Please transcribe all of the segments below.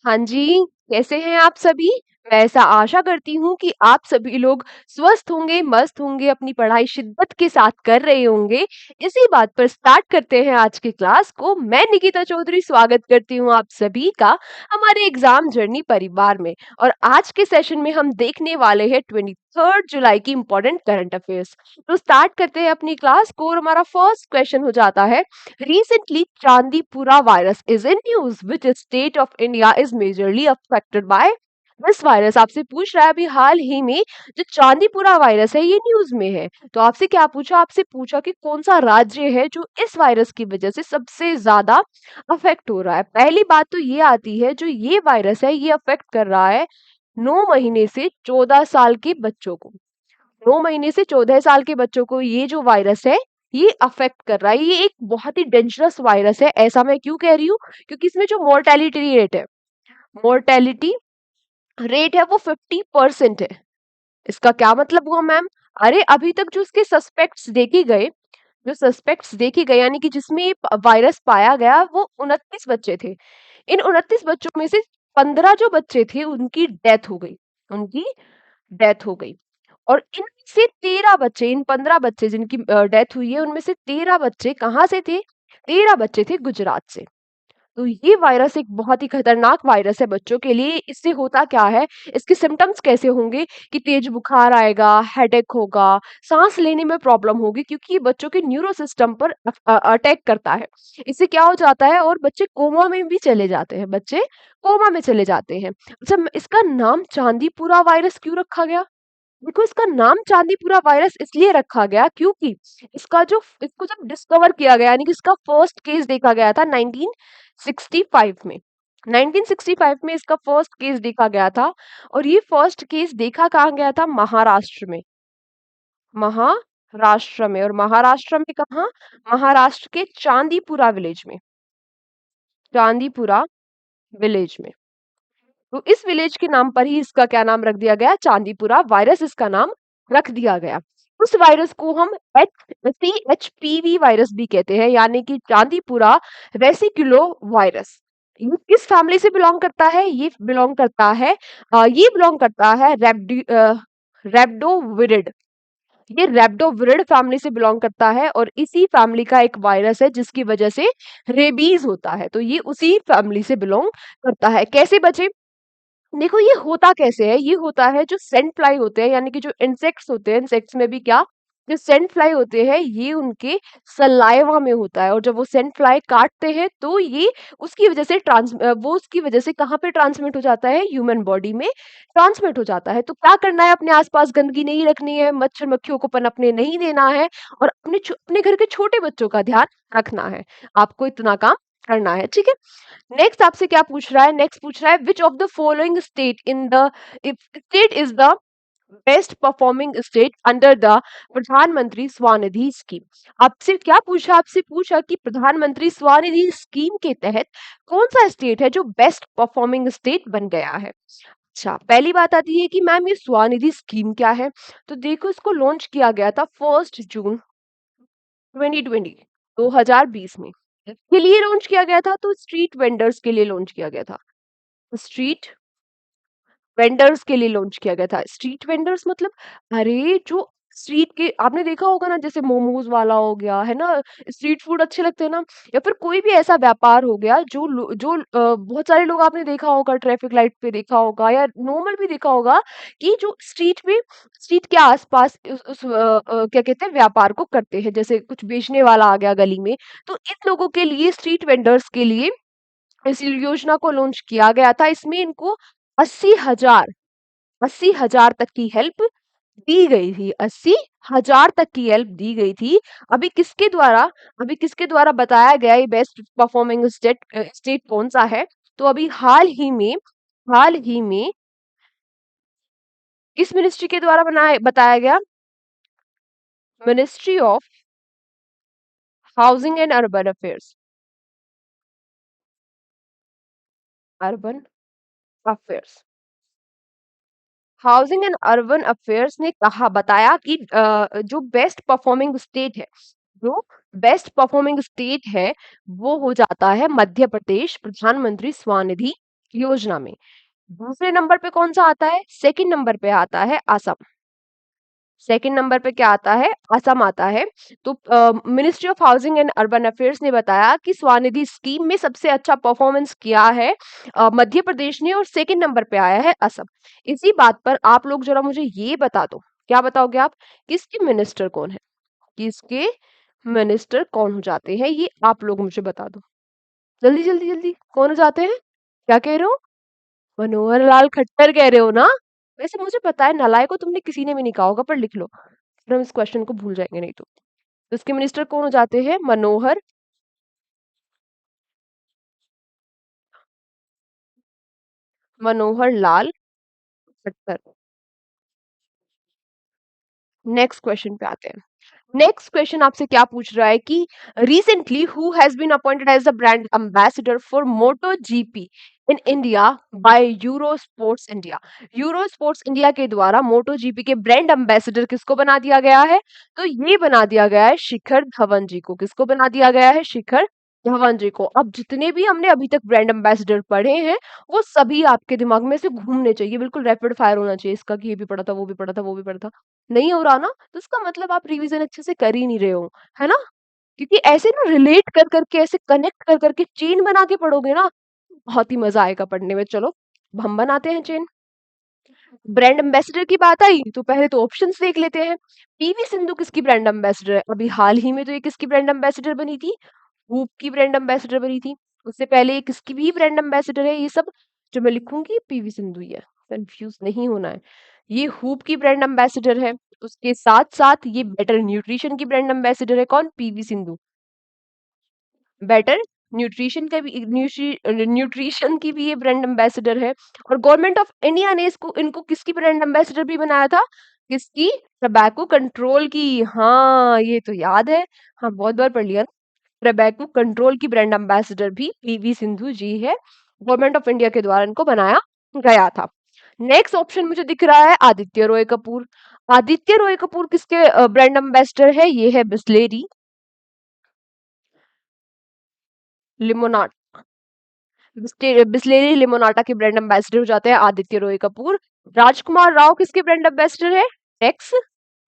हाँ जी, कैसे हैं आप सभी? मैं ऐसा आशा करती हूँ कि आप सभी लोग स्वस्थ होंगे, मस्त होंगे, अपनी पढ़ाई शिद्दत के साथ कर रहे होंगे। इसी बात पर स्टार्ट करते हैं आज की क्लास को। मैं निकिता चौधरी स्वागत करती हूँ आप सभी का हमारे एग्जाम जर्नी परिवार में। और आज के सेशन में हम देखने वाले हैं 23 जुलाई की इम्पोर्टेंट करंट अफेयर्स। तो स्टार्ट करते हैं अपनी क्लास को और हमारा फर्स्ट क्वेश्चन हो जाता है। Recently, Chandipura virus is in news. Which state of India is majorly affected by this virus? आपसे पूछ रहा है अभी हाल ही में जो चांदीपुरा वायरस है ये न्यूज में है। तो आपसे क्या पूछा? आपसे पूछा कि कौन सा राज्य है जो इस वायरस की वजह से सबसे ज्यादा अफेक्ट हो रहा है। पहली बात तो ये आती है जो ये वायरस है ये अफेक्ट कर रहा है 9 महीने से 14 साल के बच्चों को। 9 महीने से 14 साल के बच्चों को ये जो वायरस है ये अफेक्ट कर रहा है। ये एक बहुत ही डेंजरस वायरस है। ऐसा मैं क्यों कह रही हूँ? क्योंकि इसमें जो मोर्टेलिटी रेट है वो 50% है। इसका क्या मतलब हुआ मैम? अरे अभी तक जो उसके सस्पेक्ट्स देखे गए यानी कि जिसमें ये वायरस पाया गया वो 29 बच्चे थे। इन 29 बच्चों में से 15 जो बच्चे थे उनकी डेथ हो गई। और इनमें से 13 बच्चे, इन 15 बच्चे जिनकी डेथ हुई है उनमें से 13 बच्चे कहाँ से थे? 13 बच्चे थे गुजरात से। तो ये वायरस एक बहुत ही खतरनाक वायरस है बच्चों के लिए। इससे होता क्या है? इसके सिम्टम्स कैसे होंगे कि तेज बुखार आएगा, हेडेक होगा, सांस लेने में प्रॉब्लम होगी क्योंकि ये बच्चों के न्यूरो सिस्टम पर अटैक करता है। इससे क्या हो जाता है और बच्चे कोमा में भी चले जाते हैं। बच्चे कोमा में चले जाते हैं। अच्छा, इसका नाम चांदीपुरा वायरस क्यों रखा गया? देखो इसका नाम चांदीपुरा वायरस इसलिए रखा गया क्योंकि इसको जब डिस्कवर किया गया यानी कि इसका फर्स्ट केस देखा गया था 1965 में। 1965 में इसका फर्स्ट केस देखा गया था। और ये फर्स्ट केस देखा कहाँ गया था? महाराष्ट्र में। महाराष्ट्र में। और महाराष्ट्र में कहाँ? महाराष्ट्र के चांदीपुरा विलेज में। चांदीपुरा विलेज में। तो इस विलेज के नाम पर ही इसका क्या नाम रख दिया गया? चांदीपुरा वायरस इसका नाम रख दिया गया। उस वायरस को हम CHPV वायरस भी कहते हैं यानी कि चांदीपुरा वेसिकुलो वायरस। ये किस फैमिली से बिलोंग करता है? ये बिलोंग करता है रेप्डोविरिड। ये रेप्डोविरिड फैमिली से बिलोंग करता है और इसी फैमिली का एक वायरस है जिसकी वजह से रेबीज होता है। तो ये उसी फैमिली से बिलोंग करता है। कैसे बचे? देखो ये होता कैसे है? ये होता है जो सेंट फ्लाई होते हैं यानी कि जो इंसेक्ट्स होते हैं, इंसेक्ट्स में भी क्या, जो सेंट फ्लाई होते हैं ये उनके सलाइवा में होता है। और जब वो सेंट फ्लाई काटते हैं तो ये वो उसकी वजह से कहाँ पे ट्रांसमिट हो जाता है? ह्यूमन बॉडी में ट्रांसमिट हो जाता है। तो क्या करना है? अपने आसपास गंदगी नहीं रखनी है, मच्छर मक्खियों को पनपने नहीं देना है और अपने घर के छोटे बच्चों का ध्यान रखना है। आपको इतना काम करना है, ठीक है? नेक्स्ट आपसे क्या पूछ रहा है? नेक्स्ट पूछ रहा है which of the following state in the if state is the best performing state under the प्रधानमंत्री स्वनिधि स्कीम। आपसे क्या पूछा? आपसे पूछा कि प्रधानमंत्री स्वनिधि स्कीम के तहत कौन सा स्टेट है जो बेस्ट परफॉर्मिंग स्टेट बन गया है। अच्छा, पहली बात आती है कि मैम ये स्वनिधि स्कीम क्या है? तो देखो इसको लॉन्च किया गया था 1 जून 2020 2020 में। के लिए लॉन्च किया गया था तो स्ट्रीट वेंडर्स के लिए लॉन्च किया गया था। स्ट्रीट वेंडर्स के लिए लॉन्च किया गया था। स्ट्रीट वेंडर्स मतलब अरे जो स्ट्रीट के आपने देखा होगा ना, जैसे मोमोज वाला हो गया है ना, स्ट्रीट फूड अच्छे लगते हैं ना, या फिर कोई भी ऐसा व्यापार हो गया बहुत सारे लोग आपने देखा होगा, ट्रैफिक लाइट पे देखा होगा या नॉर्मल भी देखा होगा कि जो स्ट्रीट के आसपास क्या कहते हैं व्यापार को करते हैं, जैसे कुछ बेचने वाला आ गया गली में। तो इन लोगों के लिए, स्ट्रीट वेंडर्स के लिए इस योजना को लॉन्च किया गया था। इसमें इनको 80,000 80,000 तक की हेल्प दी गई थी। 80,000 तक की हेल्प दी गई थी। अभी किसके द्वारा अभी किसके द्वारा बताया गया ये बेस्ट परफॉर्मिंग स्टेट कौन सा है? तो अभी हाल ही में किस मिनिस्ट्री के द्वारा बताया गया? Ministry of housing and urban affairs. Housing and urban affairs ने बताया कि जो बेस्ट परफॉर्मिंग स्टेट है वो हो जाता है मध्य प्रदेश, प्रधानमंत्री स्वनिधि योजना में। दूसरे नंबर पे कौन सा आता है? सेकंड नंबर पे आता है असम। सेकंड नंबर पे क्या आता है? असम आता है। तो ministry of housing and urban affairs ने बताया कि स्वनिधि स्कीम में सबसे अच्छा परफॉर्मेंस किया है मध्य प्रदेश ने, और सेकंड नंबर पे आया है असम। इसी बात पर आप लोग जरा मुझे ये बता दो, क्या बताओगे आप? किसके मिनिस्टर कौन है? किसके मिनिस्टर कौन हो जाते हैं, ये आप लोग मुझे बता दो। जल्दी जल्दी जल्दी, कौन हो जाते हैं? क्या कह रहे हो? मनोहर लाल खट्टर कह रहे हो ना? वैसे मुझे पता है, नालायक को तुमने किसी ने भी नहीं कहा होगा, पर लिख लो, फिर हम इस क्वेश्चन को भूल जाएंगे नहीं तो। इसके मिनिस्टर कौन हो जाते हैं? मनोहर मनोहर लाल खट्टर। नेक्स्ट क्वेश्चन पे आते हैं। नेक्स्ट क्वेश्चन आपसे क्या पूछ रहा है कि recently who has been appointed as the brand ambassador for MotoGP in India by Euro sports India. Euro sports India के द्वारा मोटो जीपी के ब्रांड एम्बेसडर किसको बना दिया गया है? तो ये बना दिया गया है शिखर धवन जी को। किसको बना दिया गया है? शिखर धवन जी को। अब जितने भी हमने अभी तक ब्रांड एम्बेसडर पढ़े हैं, वो सभी आपके दिमाग में से घूमने चाहिए, बिल्कुल रैपिड फायर होना चाहिए इसका, कि ये भी पढ़ा था, वो भी पढ़ा था, वो भी पढ़ा था। नहीं हो रहा ना, तो इसका मतलब आप रिवीजन अच्छे से कर ही नहीं रहे हो, है ना? क्योंकि ऐसे ना रिलेट कर करके, ऐसे कनेक्ट कर करके चेन बना के पढ़ोगे ना, बहुत ही मजा आएगा पढ़ने में। चलो अब हम बनाते हैं चेन। ब्रांड एम्बेसडर की बात आई तो पहले तो ऑप्शंस देख लेते हैं। पीवी सिंधु किसकी ब्रांड एम्बेसडर है? अभी हाल ही में तो ये किसकी ब्रांड एम्बेसडर बनी थी? हूप की ब्रांड एम्बेसडर बनी थी। उससे पहले ये किसकी भी ब्रांड एम्बेसडर है? ये सब जो मैं लिखूंगी पीवी सिंधु ही है, कंफ्यूज नहीं होना है। ये हूप की ब्रांड एम्बेसडर है। उसके साथ साथ ये बेटर न्यूट्रिशन की ब्रांड एम्बेसडर है। कौन? पीवी सिंधु। बेटर न्यूट्रिशन का भी, न्यूट्रिशन की भी ये ब्रांड एम्बेसडर है। और गवर्नमेंट ऑफ इंडिया ने इसको, इनको किसकी ब्रांड एम्बेसडर भी बनाया था? किसकी? टबैको कंट्रोल की। हाँ ये तो याद है, हाँ बहुत बार पढ़ लिया। टबैको कंट्रोल की ब्रांड एम्बेसडर भी पीवी सिंधु जी है। गवर्नमेंट ऑफ इंडिया के द्वारा इनको बनाया गया था। नेक्स्ट ऑप्शन मुझे दिख रहा है आदित्य रॉय कपूर। आदित्य रॉय कपूर किसके ब्रांड एम्बेसडर है? ये है बिस्लेरी लिमोनाट। बिस्लेरी लिमोनाटा के ब्रांड एम्बेसडर हो जाते हैं आदित्य रॉय कपूर। राजकुमार राव किसके ब्रांड एम्बेसडर है? टेक्स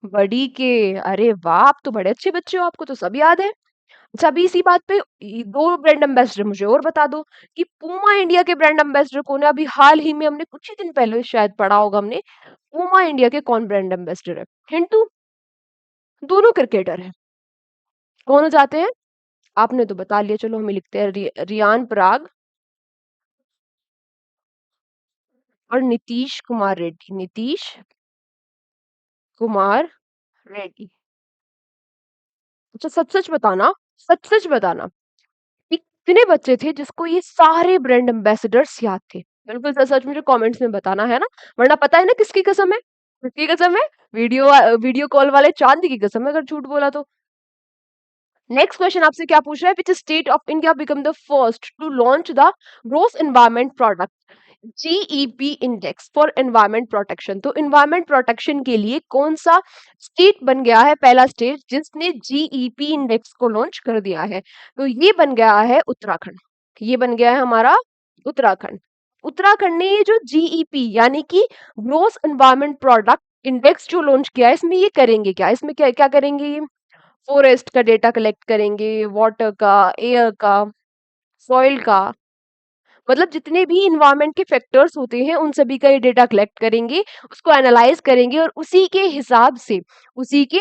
बड़ी के। अरे वाह, आप तो बड़े अच्छे बच्चे हो, आपको तो सब याद है। अच्छा अभी इसी बात पे दो ब्रांड एम्बेसडर मुझे और बता दो कि पूमा इंडिया के ब्रांड एम्बेसडर कौन है? अभी हाल ही में हमने कुछ ही दिन पहले शायद पढ़ा होगा हमने, पूमा इंडिया के कौन ब्रांड एम्बेसडर है? हिंटू? दोनों क्रिकेटर हैं। कौन हो जाते हैं? आपने तो बता लिया, चलो हमें लिखते हैं रियान पराग और नीतीश कुमार रेड्डी। नीतीश कुमार रेड्डी। अच्छा सच सच बताना, सच सच बताना कि कितने बच्चे थे जिसको ये सारे ब्रांड एम्बेसडर्स याद थे? बिल्कुल सच सच मुझे कमेंट्स में बताना, है ना? वरना पता है ना किसकी कसम है? किसकी कसम है? वीडियो कॉल वाले चांद की कसम है अगर झूठ बोला तो। नेक्स्ट क्वेश्चन आपसे क्या पूछ रहा है? Which state of India become the first to launch the gross environment product GEP index for environment protection? तो एनवायरमेंट प्रोटेक्शन के लिए कौन सा स्टेट बन गया है पहला स्टेट जिसने जीईपी इंडेक्स को लॉन्च कर दिया है? तो ये बन गया है उत्तराखंड। ये बन गया है हमारा उत्तराखंड। उत्तराखंड ने ये जो जीईपी यानी कि ग्रोस एनवायरमेंट प्रोडक्ट इंडेक्स जो लॉन्च किया है, इसमें ये करेंगे क्या? इसमें क्या क्या करेंगे? ये फॉरेस्ट का डेटा कलेक्ट करेंगे, वाटर का, एयर का, सॉइल का, मतलब जितने भी इन्वायरमेंट के फैक्टर्स होते हैं उन सभी का ये डेटा कलेक्ट करेंगे, उसको एनालाइज करेंगे और उसी के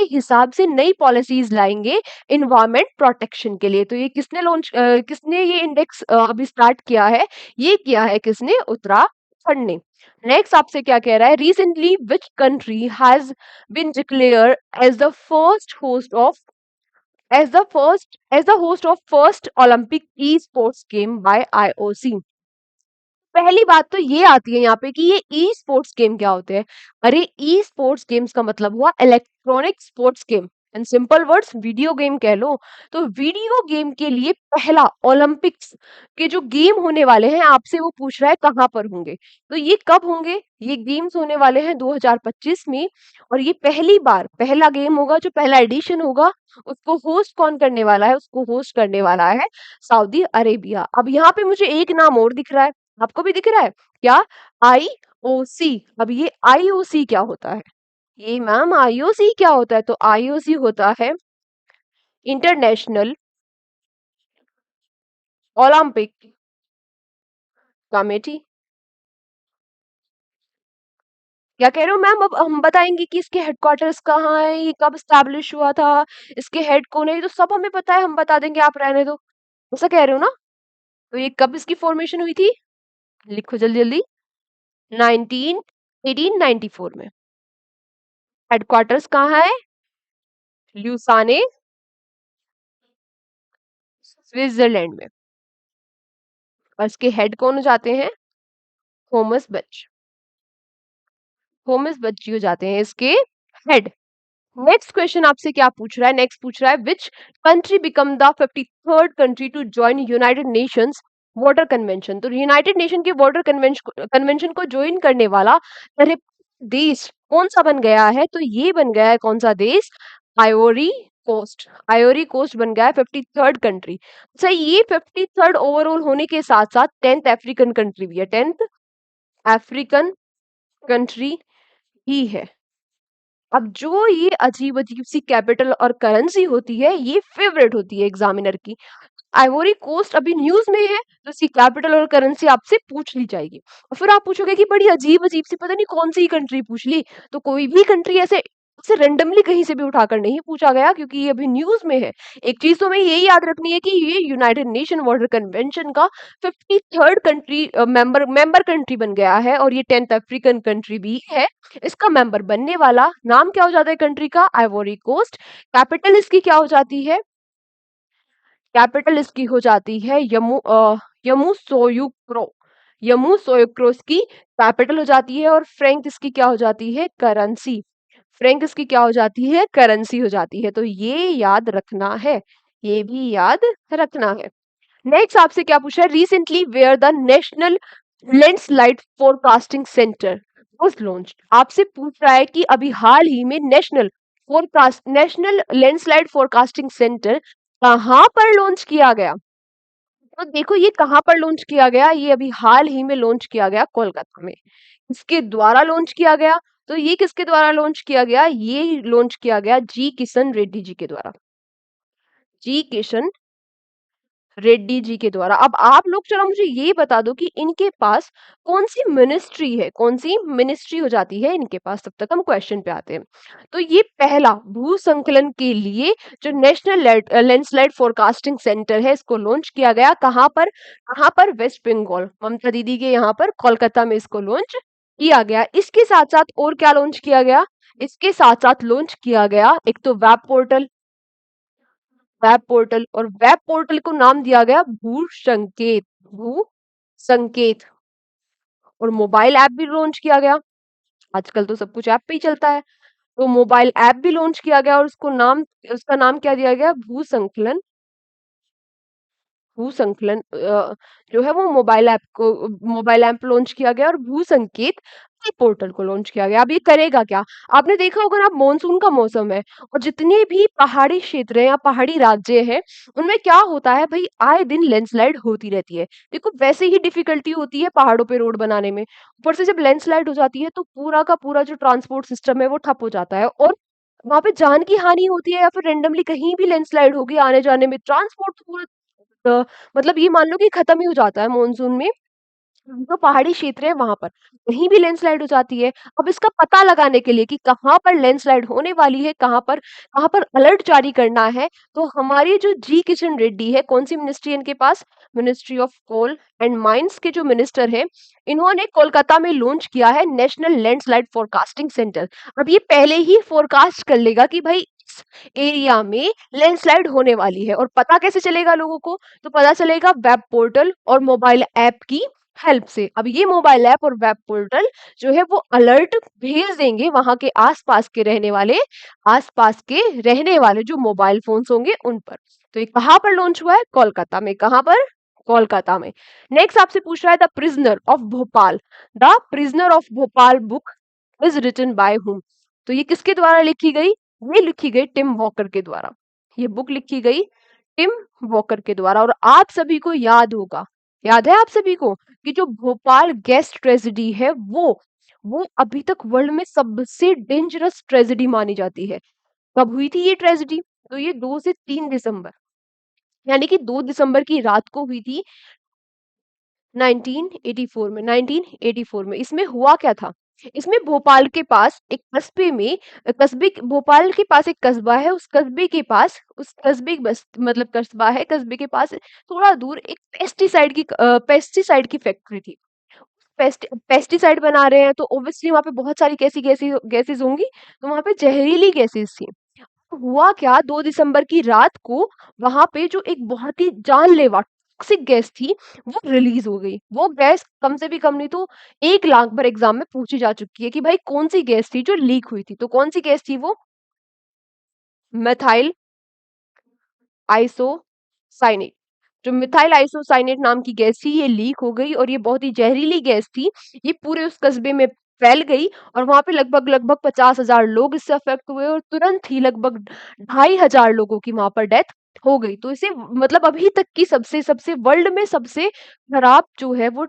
हिसाब से नई पॉलिसीज लाएंगे इन्वायरमेंट प्रोटेक्शन के लिए। तो ये किसने ये इंडेक्स अभी स्टार्ट किया है? ये किया है किसने? उत्तराखंड ने। नेक्स्ट आपसे क्या कह रहा है? Recently which country has been declare as the first host of as the host of first Olympic e-sports game by IOC? पहली बात तो ये आती है यहाँ पे कि ये ई स्पोर्ट्स गेम क्या होते हैं। अरे ई स्पोर्ट्स गेम्स का मतलब हुआ electronic sports game, in simple words video game कह लो। तो वीडियो गेम के लिए पहला ओलंपिक्स के जो गेम होने वाले हैं, आपसे वो पूछ रहा है कहाँ पर होंगे। तो ये कब होंगे? ये गेम्स होने वाले हैं 2025 में। और ये पहली बार पहला गेम होगा, जो पहला एडिशन होगा, उसको होस्ट कौन करने वाला है? उसको होस्ट करने वाला है सऊदी अरेबिया। अब यहाँ पे मुझे एक नाम और दिख रहा है, आपको भी दिख रहा है क्या? आईओसी। अब ये आईओसी क्या होता है? ये मैम आईओसी क्या होता है? तो आईओसी होता है इंटरनेशनल ओलंपिक कमेटी। क्या कह रहे हो मैम? अब हम बताएंगे कि इसके हेडक्वार्टर्स कहाँ है, ये कब स्टैब्लिश हुआ था, इसके हेड कौन है, ये तो सब हमें पता है, हम बता देंगे, आप रहने दो। ऐसा कह रहे हो ना? तो ये कब इसकी फॉर्मेशन हुई थी? लिखो जल्दी जल्दी। 19 1894 में। हेडक्वार्टर्स कहाँ है? ल्यूसाने, स्विट्जरलैंड में। और इसके हेड कौन हो जाते हैं? थॉमस बच। थॉमस बच जी हो जाते हैं इसके हेड। नेक्स्ट क्वेश्चन आपसे क्या पूछ रहा है? नेक्स्ट पूछ रहा है which country become the 53rd country to join United Nations water convention. तो यूनाइटेड नेशन के वाटर कन्वेंशन को ज्वाइन करने वाला पहले देश कौन सा बन गया है? तो ये बन गया है कौन सा देश? Ivory coast. आइवरी कोस्ट बन गया है 53rd कंट्री। अच्छा, ये 53rd ओवरऑल होने के साथ साथ 10th अफ्रीकन कंट्री भी है। 10th अफ्रीकन कंट्री ही है। अब जो ये अजीब अजीब सी कैपिटल और करेंसी होती है, ये फेवरेट होती है एग्जामिनर की। आइवरी कोस्ट अभी न्यूज में है, तो इसकी कैपिटल और करेंसी आपसे पूछ ली जाएगी। और फिर आप पूछोगे कि बड़ी अजीब अजीब सी, पता नहीं कौन सी कंट्री पूछ ली। तो कोई भी कंट्री ऐसे ऐसे रेंडमली कहीं से भी उठाकर नहीं पूछा गया, क्योंकि ये अभी न्यूज में है। एक चीज तो हमें ये याद रखनी है कि ये यूनाइटेड नेशन वाटर कन्वेंशन का 53rd कंट्री मेंबर कंट्री बन गया है, और ये 10th अफ्रीकन कंट्री भी है। इसका मेंबर बनने वाला नाम क्या हो जाता है कंट्री का? Ivory coast. कैपिटल इसकी क्या हो जाती है? कैपिटल इसकी हो जाती है यमूसोयुक्रो। यमूसोयुक्रो इसकी कैपिटल हो जाती है। और फ्रैंक इसकी क्या हो जाती है? करेंसी। फ्रैंक इसकी क्या हो जाती है? करेंसी हो जाती है। तो ये याद रखना है, ये भी याद रखना है। नेक्स्ट आपसे क्या पूछा है? Recently where the national landslide forecasting centre was launch. आपसे पूछ रहा है कि अभी हाल ही में नेशनल लैंडस्लाइड फोरकास्टिंग सेंटर कहाँ पर लॉन्च किया गया? तो देखो ये कहाँ पर लॉन्च किया गया, ये अभी हाल ही में लॉन्च किया गया कोलकाता में। किसके द्वारा लॉन्च किया गया? तो ये किसके द्वारा लॉन्च किया गया? ये लॉन्च किया गया जी किशन रेड्डी जी के द्वारा। जी किशन रेड्डी जी के द्वारा। अब आप लोग चलो मुझे ये बता दो कि इनके पास कौन सी मिनिस्ट्री है, कौन सी मिनिस्ट्री हो जाती है इनके पास। तब तक हम क्वेश्चन पे आते हैं। तो ये पहला भू संकलन के लिए जो नेशनल लैंडस्लाइड फोरकास्टिंग सेंटर है, इसको लॉन्च किया गया कहाँ पर? कहाँ पर? वेस्ट बंगाल, ममता दीदी के यहाँ पर कोलकाता में इसको लॉन्च किया गया। इसके साथ साथ और क्या लॉन्च किया गया? इसके साथ साथ लॉन्च किया गया एक तो वेब पोर्टल। वेब पोर्टल, और वेब पोर्टल को नाम दिया गया भू संकेत। भू संकेत। और मोबाइल ऐप भी लॉन्च किया गया। आजकल तो सब कुछ ऐप पे ही चलता है। तो मोबाइल ऐप भी लॉन्च किया गया, और उसका नाम क्या दिया गया? भू संकलन। भू संकलन जो है वो मोबाइल ऐप लॉन्च किया गया, और भू संकेत पोर्टल को लॉन्च किया गया। अब ये करेगा क्या? आपने देखा होगा ना, अब मॉनसून का मौसम है, और जितने भी पहाड़ी क्षेत्र हैं या पहाड़ी राज्य हैं, उनमें क्या होता है भाई, आए दिन लैंडस्लाइड होती रहती है। देखो वैसे ही डिफिकल्टी होती है पहाड़ों पे रोड बनाने में, ऊपर से जब लैंडस्लाइड हो जाती है तो पूरा का पूरा जो ट्रांसपोर्ट सिस्टम है वो ठप हो जाता है, और वहां पे जान की हानि होती है, या फिर रेंडमली कहीं भी लैंडस्लाइड होगी आने जाने में, ट्रांसपोर्ट पूरा अ, मतलब ये मान लो कि खत्म ही हो जाता है मॉनसून में। जो पहाड़ी क्षेत्र है वहां पर कहीं भी लैंडस्लाइड हो जाती है। अब इसका पता लगाने के लिए कि कहाँ पर लैंडस्लाइड होने वाली है, कहाँ पर अलर्ट जारी करना है, तो हमारी जो जी किशन रेड्डी है, कौन सी मिनिस्ट्री है इनके पास? Ministry of coal and mines के जो मिनिस्टर है, इन्होंने कोलकाता में लॉन्च किया है नेशनल लैंडस्लाइड फोरकास्टिंग सेंटर। अब ये पहले ही फोरकास्ट कर लेगा कि भाई इस एरिया में लैंडस्लाइड होने वाली है। और पता कैसे चलेगा लोगों को? तो पता चलेगा वेब पोर्टल और मोबाइल ऐप की हेल्प से। अब ये मोबाइल ऐप और वेब पोर्टल जो है वो अलर्ट भेज देंगे वहां के आसपास के रहने वाले जो मोबाइल फोन्स होंगे उन पर। तो ये कहाँ पर लॉन्च हुआ है? कोलकाता में। कहाँ पर? कोलकाता में। नेक्स्ट आपसे पूछ रहा है the prisoner of Bhopal. The prisoner of Bhopal book is written by whom. तो ये किसके द्वारा लिखी गई? ये लिखी गई टिम वॉकर के द्वारा। ये बुक लिखी गई टिम वॉकर के द्वारा। और आप सभी को याद होगा, याद है आप सभी को कि जो भोपाल गैस ट्रेजेडी है वो अभी तक वर्ल्ड में सबसे डेंजरस ट्रेजेडी मानी जाती है। कब हुई थी ये ट्रेजेडी? तो ये 2 से 3 दिसंबर, यानी कि 2 दिसंबर की रात को हुई थी 1984 में। 1984 में इसमें हुआ क्या था? इसमें भोपाल के पास एक कस्बे में, भोपाल के पास एक कस्बा है, उस कस्बे के पास, उस कस्बे बस मतलब कस्बा है, कस्बे के पास थोड़ा दूर एक पेस्टिसाइड की फैक्ट्री थी। पेस्टिसाइड बना रहे हैं तो ऑब्वियसली वहां पे बहुत सारी कैसी गैसी गैसेस होंगी, तो वहां पे जहरीली गैसेस थी। हुआ क्या, 2 दिसंबर की रात को वहां पे जो एक बहुत ही जानलेवा टॉक्सिक गैस थी वो रिलीज हो गई। वो गैस कम से भी कम नहीं तो 1 लाख बार एग्जाम में पूछी जा चुकी है कि भाई कौन सी गैस थी जो लीक हुई थी। तो कौन सी गैस थी वो? Methyl isocyanate. जो मिथाइल आइसोसाइनेट नाम की गैस थी ये लीक हो गई और ये बहुत ही जहरीली गैस थी। ये पूरे उस कस्बे में फैल गई और वहां पे लगभग लगभग 50,000 लोग इससे अफेक्ट हुए और तुरंत ही लगभग 2,500 लोगों की वहां पर डेथ हो गई। तो इसे मतलब अभी तक की सबसे सबसे वर्ल्ड में सबसे खराब जो है वो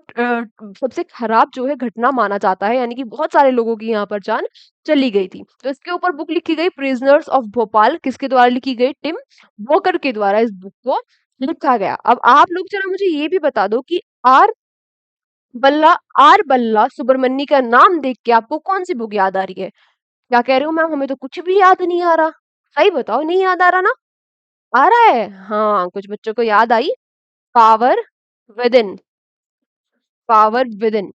सबसे खराब जो है घटना माना जाता है, यानी कि बहुत सारे लोगों की यहाँ पर जान चली गई थी। तो इसके ऊपर बुक लिखी गई प्रिजनर्स ऑफ भोपाल, किसके द्वारा लिखी गई? टिम वॉकर के द्वारा इस बुक को लिखा गया। अब आप लोग जरा मुझे ये भी बता दो कि आर बल्ला आर बल्ला सुब्रमण्य का नाम देख के आपको कौन सी बुक याद आ रही है? क्या कह रहे हो मैम, हमें तो कुछ भी याद नहीं आ रहा। सही बताओ, नहीं याद आ रहा ना? आ रहा है, हाँ कुछ बच्चों को याद आई। Power within, power within.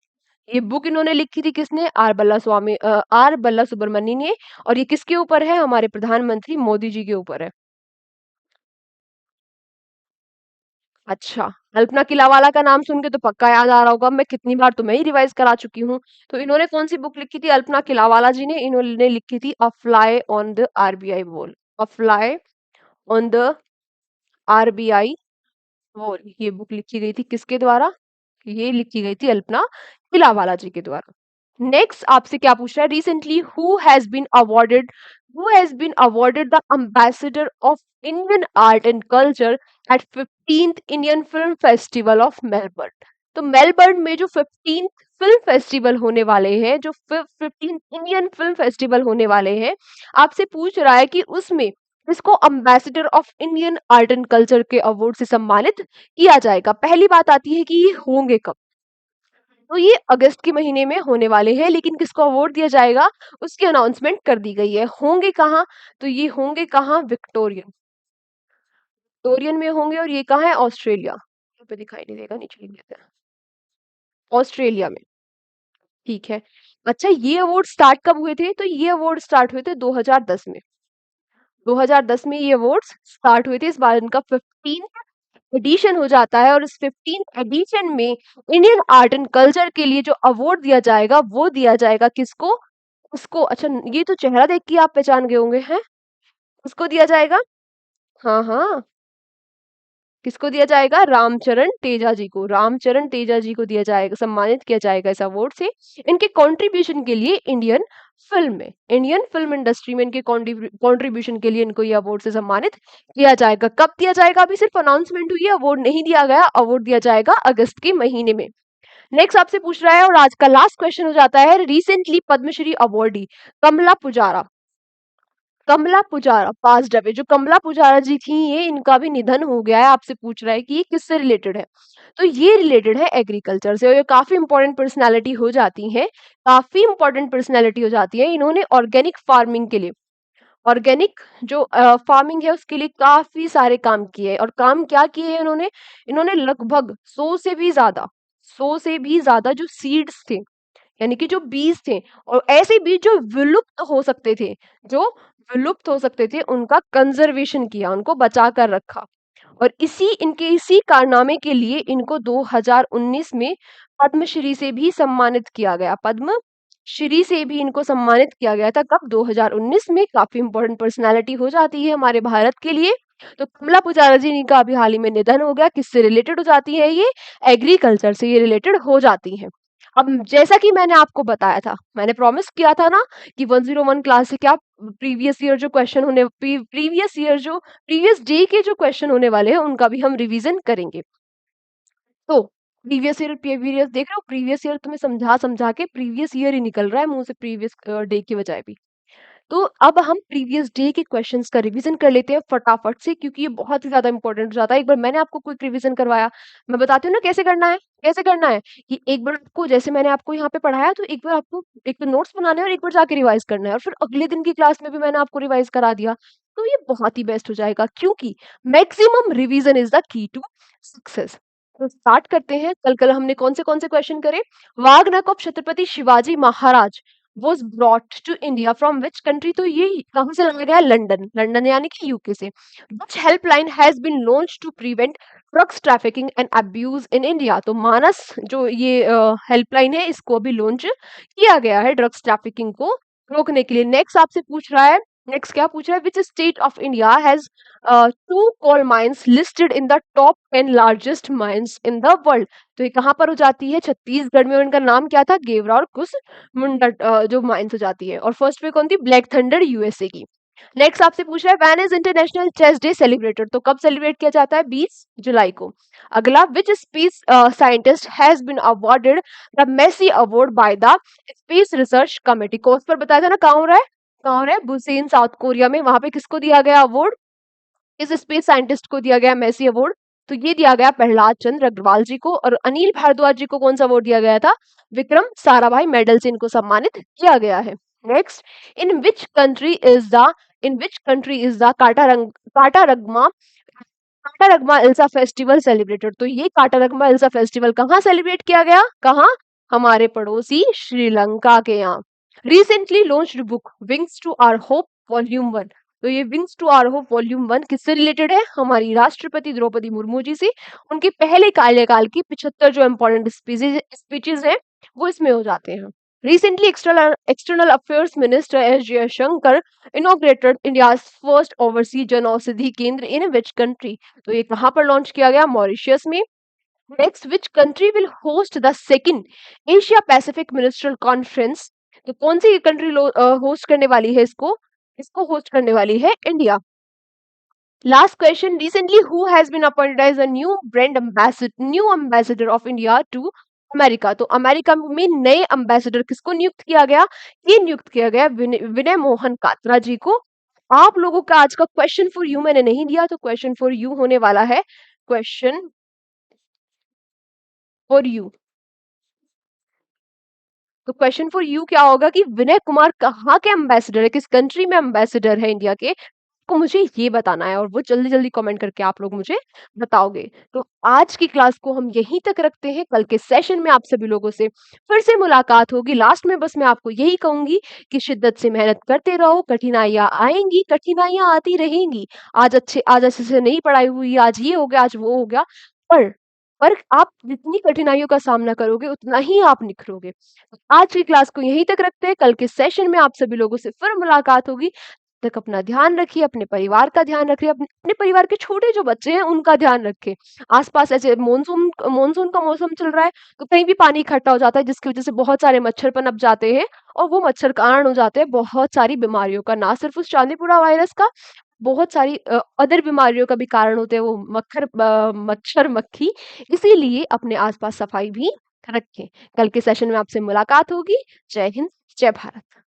ये बुक इन्होंने लिखी थी किसने? आर बल्ला सुब्रमण्य ने। और ये किसके ऊपर है? हमारे प्रधानमंत्री मोदी जी के ऊपर है। अच्छा, कल्पना किलावाला का नाम सुन के तो पक्का याद आ रहा होगा, मैं कितनी बार तो मैं ही रिवाइज करा चुकी हूँ। तो इन्होंने कौन सी बुक लिखी थी? अल्पना किलावाला जी ने, इन्होंने लिखी थी अ fly on the RBI wall. A fly on the RBI wall, ये बुक लिखी गई थी किसके द्वारा? ये लिखी गई थी अल्पना किलावाला जी के द्वारा। नेक्स्ट आपसे क्या पूछ रहा है? Recently who has been awarded the ambassador of Indian art and culture at 15th Indian film festival of Melbourne. तो मेलबर्न में जो 15th फिल्म फेस्टिवल होने वाले हैं, जो 15th इंडियन फिल्म फेस्टिवल होने वाले हैं, आपसे पूछ रहा है कि उसमें इसको ambassador of Indian art and culture के अवार्ड से सम्मानित किया जाएगा। पहली बात आती है कि ये होंगे कब? तो ये अगस्त के महीने में होने वाले हैं, लेकिन किसको अवार्ड दिया जाएगा उसकी अनाउंसमेंट कर दी गई है। होंगे कहाँ? तो ये होंगे कहाँ? विक्टोरियन, विक्टोरियन में होंगे। और ये कहाँ है? ऑस्ट्रेलिया। यहाँ पे दिखाई नहीं देगा, नीचे लिख देते हैं, ऑस्ट्रेलिया में। ठीक है। अच्छा, ये अवार्ड स्टार्ट कब हुए थे? तो ये अवार्ड स्टार्ट हुए थे 2010 में। 2010 में ये अवार्ड्स स्टार्ट हुए थे। इस बार इनका 15th एडिशन हो जाता है और इस 15th एडिशन में इंडियन आर्ट एंड कल्चर के लिए जो अवार्ड दिया जाएगा वो दिया जाएगा किसको? उसको, अच्छा ये तो चेहरा देख के आप पहचान गए होंगे हैं, उसको दिया जाएगा। हाँ हाँ, किसको दिया जाएगा? रामचरण तेजा जी को, रामचरण तेजा जी को दिया जाएगा, सम्मानित किया जाएगा इस अवार्ड से इनके कंट्रीब्यूशन के लिए इंडियन फिल्म में, इंडियन फिल्म इंडस्ट्री में इनके कंट्रीब्यूशन के लिए इनको ये अवार्ड से सम्मानित किया जाएगा। कब दिया जाएगा? अभी सिर्फ अनाउंसमेंट हुई है, अवार्ड नहीं दिया गया। अवार्ड दिया जाएगा अगस्त के महीने में। नेक्स्ट आपसे पूछ रहा है और आज का लास्ट क्वेश्चन हो जाता है, रिसेंटली पद्मश्री अवार्डी कमला पुजारा, कमला पुजारा पास्ड अवे। जो कमला पुजारा जी थी ये, इनका भी निधन हो गया है। आपसे पूछ रहा है कि ये किससे रिलेटेड है? तो ये रिलेटेड है एग्रीकल्चर से और ये काफी इंपॉर्टेंट पर्सनालिटी हो जाती है, काफी इंपॉर्टेंट पर्सनालिटी हो जाती है। इन्होंने ऑर्गेनिक फार्मिंग के लिए, ऑर्गेनिक जो फार्मिंग है उसके लिए काफी सारे काम किए। और काम क्या किए हैं इन्होंने? इन्होंने लगभग 100 से भी ज्यादा जो सीड्स थे, यानी कि जो बीज थे, और ऐसे बीज जो विलुप्त हो सकते थे, जो विलुप्त हो सकते थे, उनका कंजर्वेशन किया, उनको बचा कर रखा। और इसी कारनामे के लिए इनको 2019 में पद्मश्री से भी सम्मानित किया गया, पद्मश्री से भी इनको सम्मानित किया गया था। कब? 2019 में। काफी इंपॉर्टेंट पर्सनालिटी हो जाती है हमारे भारत के लिए। तो कमला पुजारा जी का अभी हाल ही में निधन हो गया। किससे रिलेटेड हो जाती है ये? एग्रीकल्चर से ये रिलेटेड हो जाती है। अब जैसा कि मैंने आपको बताया था, मैंने प्रॉमिस किया था ना कि 101 क्लास से क्या प्रीवियस ईयर जो क्वेश्चन होने, प्रीवियस ईयर जो प्रीवियस डे के जो क्वेश्चन होने वाले हैं उनका भी हम रिवीजन करेंगे। तो प्रीवियस ईयर प्रीवियस देख रहे हो, प्रीवियस ईयर तुम्हें समझा समझा के प्रीवियस ईयर ही निकल रहा है मुंह से प्रीवियस डे के बजाय भी। तो अब हम प्रीवियस डे के क्वेश्चंस का रिवीजन कर लेते हैं फटाफट से, क्योंकि ये बहुत ही ज्यादा इंपॉर्टेंट हो जाता है। एक बार मैंने आपको क्विक रिवीजन करवाया, मैं बताती हूँ ना कैसे करना है। कैसे करना है कि एक बार आपको, जैसे मैंने आपको यहाँ पे पढ़ाया, तो एक बार आपको एक तो नोट्स बनाने हैं और एक बार जाके रिवाइज करना है, और फिर अगले दिन की क्लास में भी मैंने आपको रिवाइज करा दिया, तो ये बहुत ही बेस्ट हो जाएगा, क्योंकि maximum revision is the key to success. तो स्टार्ट करते हैं। कल कल हमने कौन से क्वेश्चन करे। वागनर of Chhatrapati Shivaji Maharaj was brought to India from which country? तो ये कहाँ से लाया गया? लंदन। लंदन यानी कि यूके से। Which helpline has been launched to prevent drugs trafficking and abuse in India? तो मानस जो ये हेल्पलाइन है, इसको अभी लॉन्च किया गया है ड्रग्स ट्रैफिकिंग को रोकने के लिए। नेक्स्ट आपसे पूछ रहा है, नेक्स्ट क्या पूछ रहा है, which state of India has two coal mines listed in the top 10 largest mines in the world? तो ये कहाँ पर हो जाती है? छत्तीसगढ़ में। और इनका नाम क्या था? गेवरा और कुछ मुंडा जो माइंस हो जाती है। और फर्स्ट पे कौन थी? ब्लैक थंडर यूएसए की। नेक्स्ट आपसे पूछ रहा है, when is international chess day celebrated? तो कब सेलिब्रेट किया जाता है? 20 जुलाई को। अगला, which space scientist has been awarded the Massey award by the space research committee? Course पर बताया था ना, कहाँ हो रहा है? कहाँ हो रहा है? बुसेन, साउथ कोरिया में। वहां पे किसको दिया गया अवार्ड? इस स्पेस साइंटिस्ट को दिया गया मेसी अवार्ड। तो ये दिया गया प्रहलाद चंद्र अग्रवाल जी को। और अनिल भारद्वाज जी को कौन सा अवार्ड दिया गया था? विक्रम साराभाई मेडल से इनको सम्मानित किया गया है। Next, in which country is the in which country is the Kataragama इल्सा फेस्टिवल सेलिब्रेटेड? तो ये काटारगमा इल्सा फेस्टिवल कहाँ सेलिब्रेट किया गया? कहाँ? हमारे पड़ोसी श्रीलंका के यहाँ। Recently launched book wings to our hope volume 1। तो ये wings to our hope volume 1 किससे रिलेटेड है? हमारी राष्ट्रपति द्रौपदी मुर्मू जी से। उनके पहले कार्यकाल की 75 जो इंपॉर्टेंट स्पीचेस हैं, वो इसमें हो जाते हैं। Recently, External Affairs Minister S. Jaishankar inaugurated India's first overseas Jan Aushadhi केंद्र in which country? तो ये कहाँ पर लॉन्च किया गया? मॉरिशियस में। Next, which country will host the second Asia Pacific Ministerial Conference? तो कौन सी कंट्री होस्ट करने वाली है इसको? इसको होस्ट करने वाली है India. Last question, recently who has been appointed as a new ambassador of India to America? तो अमेरिका में नए एम्बेसडर किसको नियुक्त किया गया? ये नियुक्त किया गया विनय मोहन कात्रा जी को। आप लोगों का आज का क्वेश्चन फॉर यू मैंने नहीं दिया, तो क्वेश्चन फॉर यू होने वाला है, क्वेश्चन फॉर यू। तो क्वेश्चन फॉर यू क्या होगा कि विनय कुमार कहाँ के एम्बेसडर है, किस कंट्री में एम्बेसडर है इंडिया के, को मुझे ये बताना है, और वो जल्दी जल्दी कमेंट करके आप लोग मुझे बताओगे। तो आज की क्लास को हम यहीं तक रखते हैं। कल के सेशन में आप सभी लोगों से फिर से मुलाकात होगी। लास्ट में बस मैं आपको यही कहूंगी कि शिद्दत से मेहनत करते रहो, कठिनाइयां आएंगी, कठिनाइयां आती रहेंगी। आज अच्छे से नहीं पढ़ाई हुई, आज ये हो गया, आज वो हो गया, पर पर आप जितनी कठिनाइयों का सामना करोगे उतना ही आप निखरोगे। आज की क्लास को यहीं तक रखते हैं। कल के सेशन में आप सभी लोगों से फिर मुलाकात होगी। तब तक अपना ध्यान रखिए, अपने परिवार का ध्यान रखिए, अपने परिवार के छोटे जो बच्चे हैं उनका ध्यान रखें। आसपास ऐसे मानसून का मौसम चल रहा है, तो कहीं भी पानी इकट्ठा हो जाता है, जिसकी वजह से बहुत सारे मच्छर पनप जाते हैं, और वो मच्छर कारण हो जाते हैं बहुत सारी बीमारियों का। ना सिर्फ उस चांदीपुरा वायरस का, बहुत सारी अदर बीमारियों का भी कारण होते हैं वो मच्छर मक्खी। इसीलिए अपने आसपास सफाई भी रखें। कल के सेशन में आपसे मुलाकात होगी। जय हिंद, जय भारत।